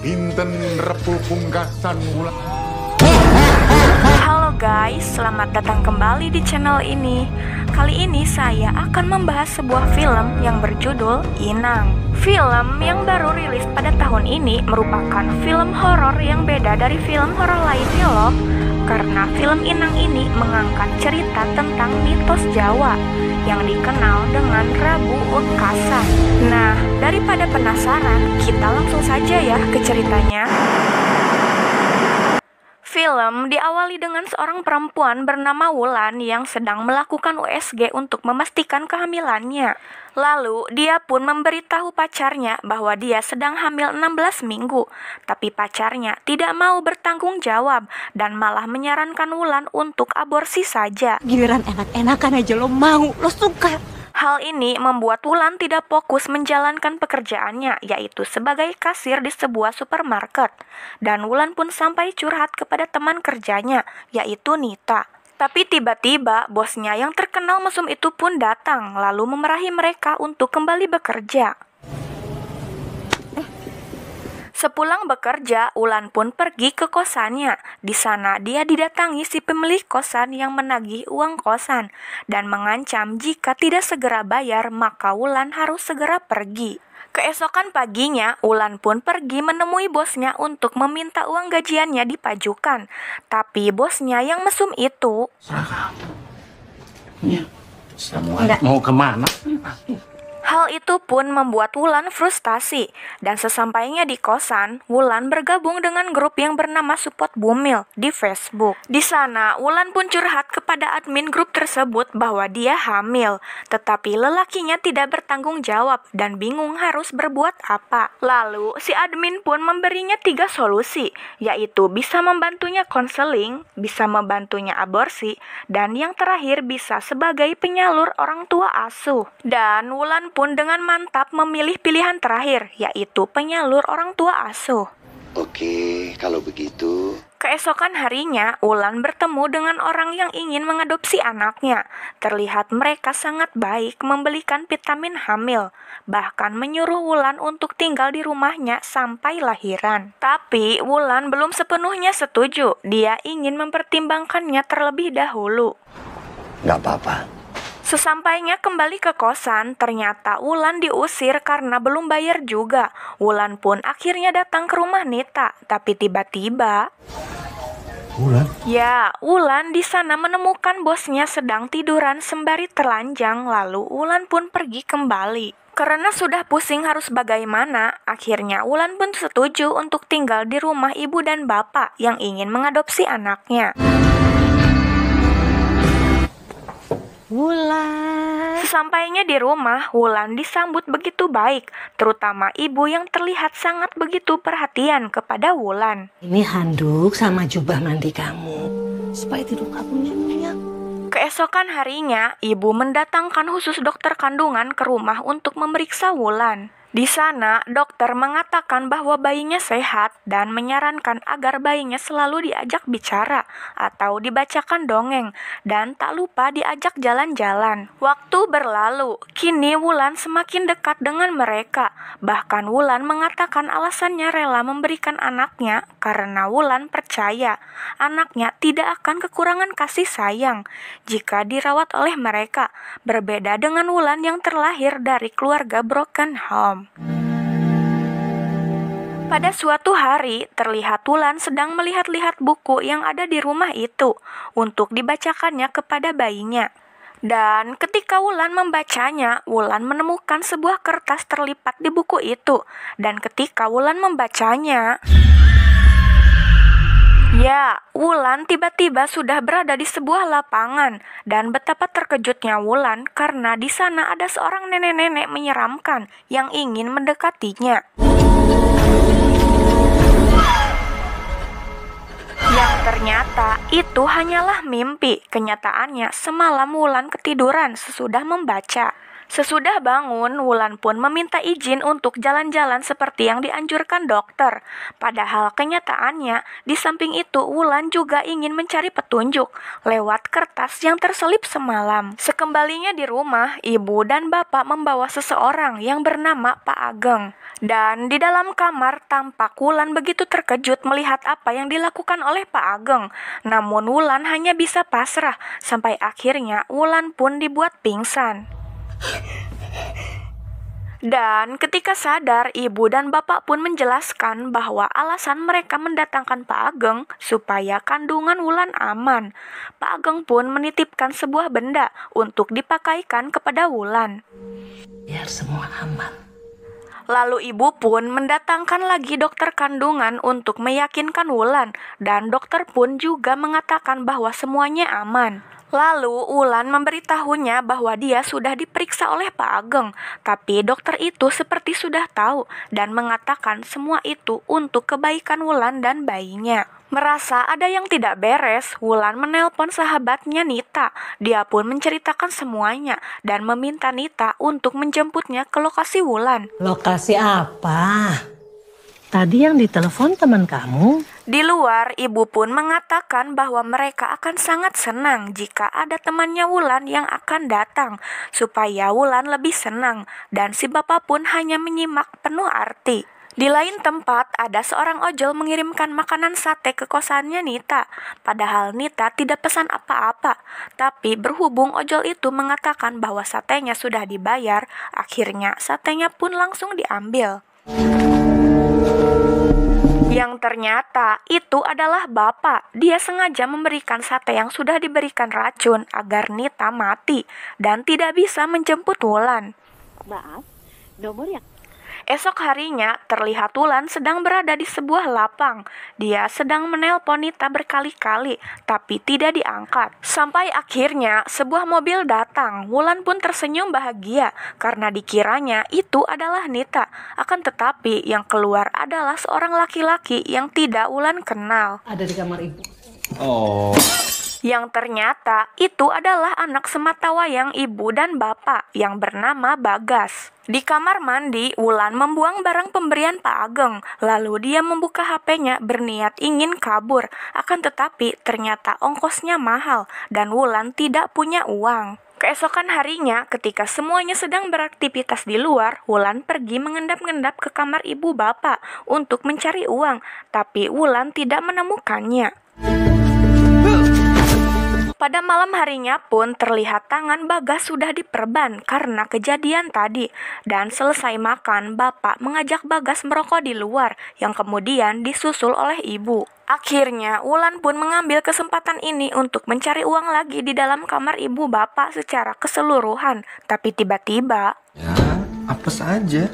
Dinten Rebo pungkasan wulan. Halo guys, selamat datang kembali di channel ini. Kali ini saya akan membahas sebuah film yang berjudul Inang. Film yang baru rilis pada tahun ini merupakan film horor yang beda dari film horor lainnya loh. Karena film Inang ini mengangkat cerita tentang mitos Jawa yang dikenal dengan Rabu Wekasan. Nah, daripada penasaran, kita langsung saja ya ke ceritanya. Film diawali dengan seorang perempuan bernama Wulan yang sedang melakukan USG untuk memastikan kehamilannya. Lalu, dia pun memberitahu pacarnya bahwa dia sedang hamil 16 minggu. Tapi pacarnya tidak mau bertanggung jawab dan malah menyarankan Wulan untuk aborsi saja. Giliran enak-enakan aja lo mau, lo suka. Hal ini membuat Wulan tidak fokus menjalankan pekerjaannya, yaitu sebagai kasir di sebuah supermarket. Dan Wulan pun sampai curhat kepada teman kerjanya, yaitu Nita. Tapi tiba-tiba bosnya yang terkenal mesum itu pun datang, lalu memarahi mereka untuk kembali bekerja. Sepulang bekerja, Wulan pun pergi ke kosannya. Di sana dia didatangi si pemilik kosan yang menagih uang kosan dan mengancam jika tidak segera bayar maka Wulan harus segera pergi. Keesokan paginya, Wulan pun pergi menemui bosnya untuk meminta uang gajiannya dipajukan. Tapi bosnya yang mesum itu... Mau kemana? Hal itu pun membuat Wulan frustasi, dan sesampainya di kosan, Wulan bergabung dengan grup yang bernama Support Bumil di Facebook. Di sana, Wulan pun curhat kepada admin grup tersebut bahwa dia hamil, tetapi lelakinya tidak bertanggung jawab dan bingung harus berbuat apa. Lalu, si admin pun memberinya 3 solusi, yaitu bisa membantunya konseling, bisa membantunya aborsi, dan yang terakhir bisa sebagai penyalur orang tua asuh. Dan Wulan pun dengan mantap memilih pilihan terakhir, yaitu penyalur orang tua asuh. Oke, kalau begitu. Keesokan harinya, Wulan bertemu dengan orang yang ingin mengadopsi anaknya. Terlihat mereka sangat baik membelikan vitamin hamil, bahkan menyuruh Wulan untuk tinggal di rumahnya sampai lahiran. Tapi Wulan belum sepenuhnya setuju, dia ingin mempertimbangkannya terlebih dahulu. Nggak apa-apa. Sesampainya kembali ke kosan, ternyata Wulan diusir karena belum bayar juga. Wulan pun akhirnya datang ke rumah Nita, tapi tiba-tiba... Wulan? Ya, Wulan di sana menemukan bosnya sedang tiduran sembari telanjang, lalu Wulan pun pergi kembali. Karena sudah pusing harus bagaimana, akhirnya Wulan pun setuju untuk tinggal di rumah ibu dan bapak yang ingin mengadopsi anaknya. Wulan. Sesampainya di rumah, Wulan disambut begitu baik, terutama ibu yang terlihat sangat begitu perhatian kepada Wulan. Ini handuk sama jubah mandi kamu, supaya tidur kamu nyenyak. Keesokan harinya, ibu mendatangkan khusus dokter kandungan ke rumah untuk memeriksa Wulan. Di sana, dokter mengatakan bahwa bayinya sehat dan menyarankan agar bayinya selalu diajak bicara atau dibacakan dongeng dan tak lupa diajak jalan-jalan. Waktu berlalu, kini Wulan semakin dekat dengan mereka. Bahkan Wulan mengatakan alasannya rela memberikan anaknya karena Wulan percaya anaknya tidak akan kekurangan kasih sayang jika dirawat oleh mereka, berbeda dengan Wulan yang terlahir dari keluarga broken home. Pada suatu hari, terlihat Wulan sedang melihat-lihat buku yang ada di rumah itu untuk dibacakannya kepada bayinya. Dan ketika Wulan membacanya, Wulan menemukan sebuah kertas terlipat di buku itu. Dan ketika Wulan membacanya... Ya, Wulan tiba-tiba sudah berada di sebuah lapangan dan betapa terkejutnya Wulan karena di sana ada seorang nenek-nenek menyeramkan yang ingin mendekatinya. Yang ternyata itu hanyalah mimpi. Kenyataannya semalam Wulan ketiduran sesudah membaca. Sesudah bangun, Wulan pun meminta izin untuk jalan-jalan seperti yang dianjurkan dokter. Padahal kenyataannya, di samping itu Wulan juga ingin mencari petunjuk lewat kertas yang terselip semalam. Sekembalinya di rumah, ibu dan bapak membawa seseorang yang bernama Pak Ageng. Dan di dalam kamar tampak Wulan begitu terkejut melihat apa yang dilakukan oleh Pak Ageng. Namun Wulan hanya bisa pasrah, sampai akhirnya Wulan pun dibuat pingsan. Dan ketika sadar, ibu dan bapak pun menjelaskan bahwa alasan mereka mendatangkan Pak Ageng supaya kandungan Wulan aman. Pak Ageng pun menitipkan sebuah benda untuk dipakaikan kepada Wulan. Biar semua aman. Lalu ibu pun mendatangkan lagi dokter kandungan untuk meyakinkan Wulan, dan dokter pun juga mengatakan bahwa semuanya aman. Lalu Wulan memberitahunya bahwa dia sudah diperiksa oleh Pak Ageng, tapi dokter itu seperti sudah tahu dan mengatakan semua itu untuk kebaikan Wulan dan bayinya. Merasa ada yang tidak beres, Wulan menelpon sahabatnya Nita. Dia pun menceritakan semuanya dan meminta Nita untuk menjemputnya ke lokasi Wulan. Lokasi apa? Tadi yang ditelepon teman kamu? Di luar, ibu pun mengatakan bahwa mereka akan sangat senang jika ada temannya Wulan yang akan datang, supaya Wulan lebih senang, dan si bapak pun hanya menyimak penuh arti. Di lain tempat, ada seorang ojol mengirimkan makanan sate ke kosannya Nita. Padahal Nita tidak pesan apa-apa, tapi berhubung ojol itu mengatakan bahwa satenya sudah dibayar, akhirnya satenya pun langsung diambil. Yang ternyata itu adalah bapak. Dia sengaja memberikan sate yang sudah diberikan racun agar Nita mati dan tidak bisa menjemput Wulan. Maaf, nomor yang... Esok harinya, terlihat Wulan sedang berada di sebuah lapang. Dia sedang menelpon Nita berkali-kali, tapi tidak diangkat. Sampai akhirnya, sebuah mobil datang. Wulan pun tersenyum bahagia, karena dikiranya itu adalah Nita. Akan tetapi, yang keluar adalah seorang laki-laki yang tidak Wulan kenal. Ada di kamar ibu. Oh. Yang ternyata itu adalah anak sematawayang ibu dan bapak yang bernama Bagas. Di kamar mandi, Wulan membuang barang pemberian Pak Ageng. Lalu dia membuka HP-nya berniat ingin kabur. Akan tetapi ternyata ongkosnya mahal dan Wulan tidak punya uang. Keesokan harinya, ketika semuanya sedang beraktivitas di luar, Wulan pergi mengendap-endap ke kamar ibu bapak untuk mencari uang. Tapi Wulan tidak menemukannya. Pada malam harinya pun terlihat tangan Bagas sudah diperban karena kejadian tadi. Dan selesai makan, bapak mengajak Bagas merokok di luar yang kemudian disusul oleh ibu. Akhirnya, Wulan pun mengambil kesempatan ini untuk mencari uang lagi di dalam kamar ibu bapak secara keseluruhan. Tapi tiba-tiba... Ya, apa saja.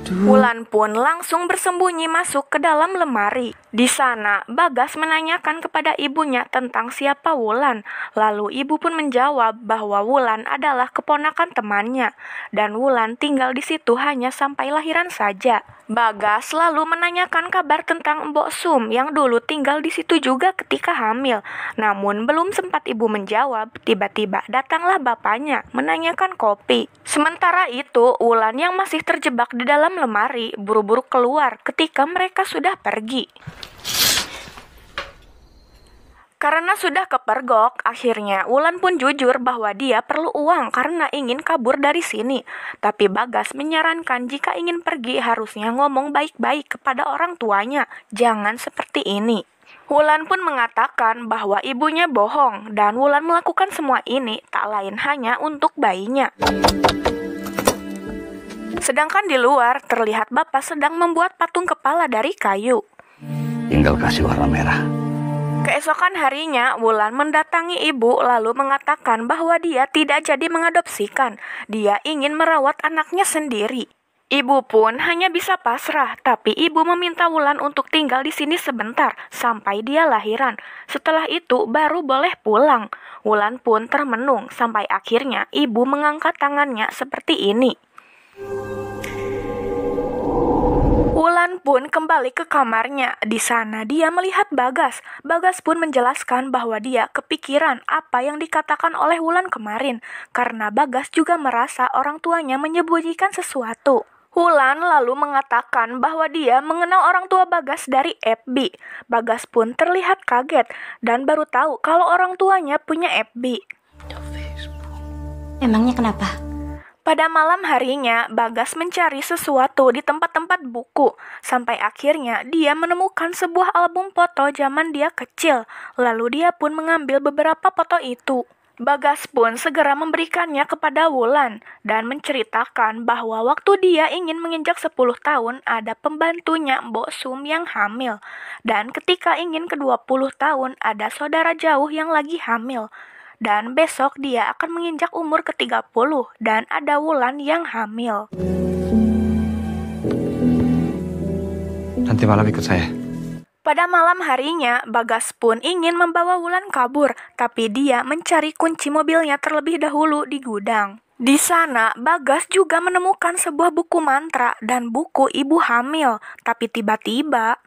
Wulan pun langsung bersembunyi masuk ke dalam lemari. Di sana, Bagas menanyakan kepada ibunya tentang siapa Wulan. Lalu ibu pun menjawab bahwa Wulan adalah keponakan temannya. Dan Wulan tinggal di situ hanya sampai lahiran saja. Bagas lalu menanyakan kabar tentang Mbok Sum yang dulu tinggal di situ juga ketika hamil. Namun belum sempat ibu menjawab, tiba-tiba datanglah bapaknya menanyakan kopi. Sementara itu, Wulan yang masih terjebak di dalam lemari buru-buru keluar ketika mereka sudah pergi. Karena sudah kepergok, akhirnya Wulan pun jujur bahwa dia perlu uang karena ingin kabur dari sini. Tapi Bagas menyarankan jika ingin pergi harusnya ngomong baik-baik kepada orang tuanya, jangan seperti ini. Wulan pun mengatakan bahwa ibunya bohong dan Wulan melakukan semua ini tak lain hanya untuk bayinya. Sedangkan di luar terlihat bapak sedang membuat patung kepala dari kayu. Tinggal kasih warna merah. Keesokan harinya, Wulan mendatangi ibu lalu mengatakan bahwa dia tidak jadi mengadopsikan. Dia ingin merawat anaknya sendiri. Ibu pun hanya bisa pasrah, tapi ibu meminta Wulan untuk tinggal di sini sebentar sampai dia lahiran. Setelah itu baru boleh pulang. Wulan pun termenung sampai akhirnya ibu mengangkat tangannya seperti ini. Wulan pun pun kembali ke kamarnya. Di sana dia melihat Bagas. Bagas pun menjelaskan bahwa dia kepikiran apa yang dikatakan oleh Wulan kemarin, karena Bagas juga merasa orang tuanya menyembunyikan sesuatu. Wulan lalu mengatakan bahwa dia mengenal orang tua Bagas dari FB. Bagas pun terlihat kaget dan baru tahu kalau orang tuanya punya FB. Emangnya kenapa? Pada malam harinya, Bagas mencari sesuatu di tempat-tempat buku. Sampai akhirnya dia menemukan sebuah album foto zaman dia kecil. Lalu dia pun mengambil beberapa foto itu. Bagas pun segera memberikannya kepada Wulan dan menceritakan bahwa waktu dia ingin menginjak 10 tahun ada pembantunya Mbok Sum yang hamil. Dan ketika ingin ke 20 tahun ada saudara jauh yang lagi hamil. Dan besok dia akan menginjak umur ke-30 dan ada Wulan yang hamil. Nanti malam ikut saya. Pada malam harinya, Bagas pun ingin membawa Wulan kabur, tapi dia mencari kunci mobilnya terlebih dahulu di gudang. Di sana, Bagas juga menemukan sebuah buku mantra dan buku ibu hamil, tapi tiba-tiba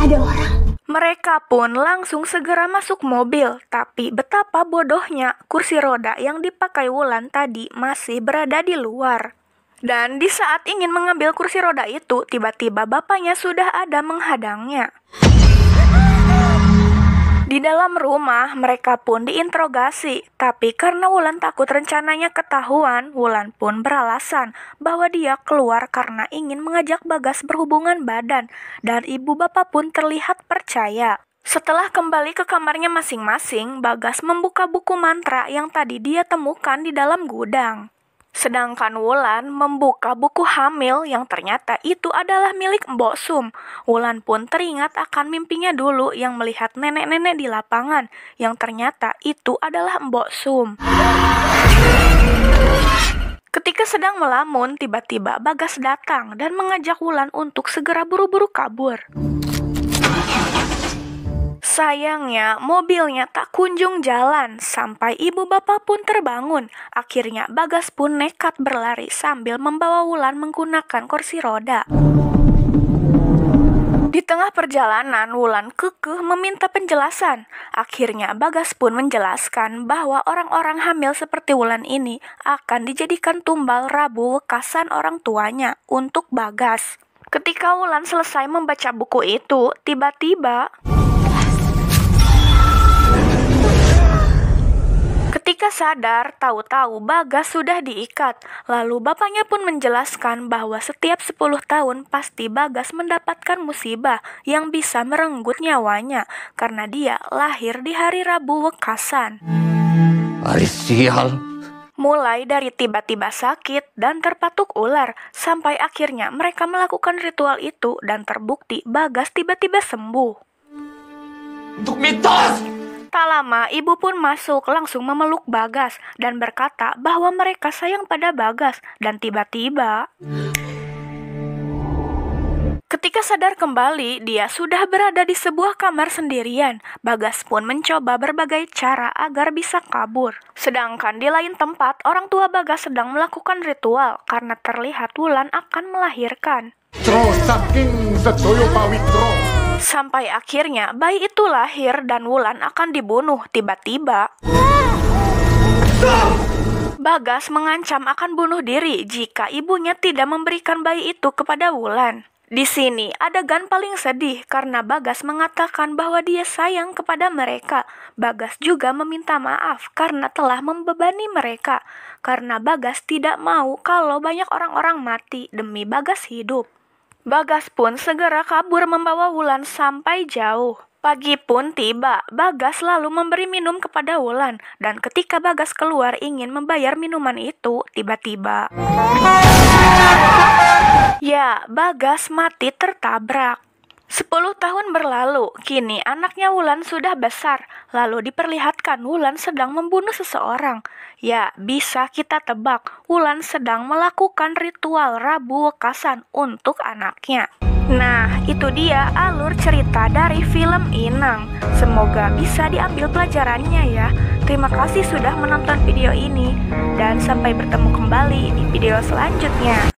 Ada orang. mereka pun langsung segera masuk mobil, tapi betapa bodohnya kursi roda yang dipakai Wulan tadi masih berada di luar. Dan di saat ingin mengambil kursi roda itu, tiba-tiba bapaknya sudah ada menghadangnya. Di dalam rumah, mereka pun diinterogasi. Tapi karena Wulan takut rencananya ketahuan, Wulan pun beralasan bahwa dia keluar karena ingin mengajak Bagas berhubungan badan. Dan ibu bapak pun terlihat percaya. Setelah kembali ke kamarnya masing-masing, Bagas membuka buku mantra yang tadi dia temukan di dalam gudang. Sedangkan Wulan membuka buku hamil yang ternyata itu adalah milik Mbok Sum. Wulan pun teringat akan mimpinya dulu yang melihat nenek-nenek di lapangan, yang ternyata itu adalah Mbok Sum. Ketika sedang melamun, tiba-tiba Bagas datang dan mengajak Wulan untuk segera buru-buru kabur. Sayangnya, mobilnya tak kunjung jalan sampai ibu bapak pun terbangun. Akhirnya, Bagas pun nekat berlari sambil membawa Wulan menggunakan kursi roda. Di tengah perjalanan, Wulan kekeh meminta penjelasan. Akhirnya, Bagas pun menjelaskan bahwa orang-orang hamil seperti Wulan ini akan dijadikan tumbal Rabu wekasan orang tuanya untuk Bagas. Ketika Wulan selesai membaca buku itu, tiba-tiba ketika sadar, tahu-tahu Bagas sudah diikat. Lalu bapaknya pun menjelaskan bahwa setiap 10 tahun pasti Bagas mendapatkan musibah yang bisa merenggut nyawanya karena dia lahir di hari Rabu wekasan. Hari sial. Mulai dari tiba-tiba sakit dan terpatuk ular, sampai akhirnya mereka melakukan ritual itu dan terbukti Bagas tiba-tiba sembuh. Untuk mitos! Tak lama, ibu pun masuk langsung memeluk Bagas dan berkata bahwa mereka sayang pada Bagas. Dan tiba-tiba, ketika sadar kembali, dia sudah berada di sebuah kamar sendirian. Bagas pun mencoba berbagai cara agar bisa kabur. Sedangkan di lain tempat, orang tua Bagas sedang melakukan ritual karena terlihat Wulan akan melahirkan. Tro saking sedaya pawitra. Sampai akhirnya bayi itu lahir dan Wulan akan dibunuh. Tiba-tiba Bagas mengancam akan bunuh diri jika ibunya tidak memberikan bayi itu kepada Wulan. Di sini adegan paling sedih karena Bagas mengatakan bahwa dia sayang kepada mereka. Bagas juga meminta maaf karena telah membebani mereka. Karena Bagas tidak mau kalau banyak orang-orang mati demi Bagas hidup. Bagas pun segera kabur membawa Wulan sampai jauh. Pagi pun tiba, Bagas lalu memberi minum kepada Wulan. Dan ketika Bagas keluar ingin membayar minuman itu, tiba-tiba ya, Bagas mati tertabrak. 10 tahun berlalu, kini anaknya Wulan sudah besar. Lalu diperlihatkan Wulan sedang membunuh seseorang. Ya, bisa kita tebak, Wulan sedang melakukan ritual Rabu wekasan untuk anaknya. Nah, itu dia alur cerita dari film Inang. Semoga bisa diambil pelajarannya ya. Terima kasih sudah menonton video ini. Dan sampai bertemu kembali di video selanjutnya.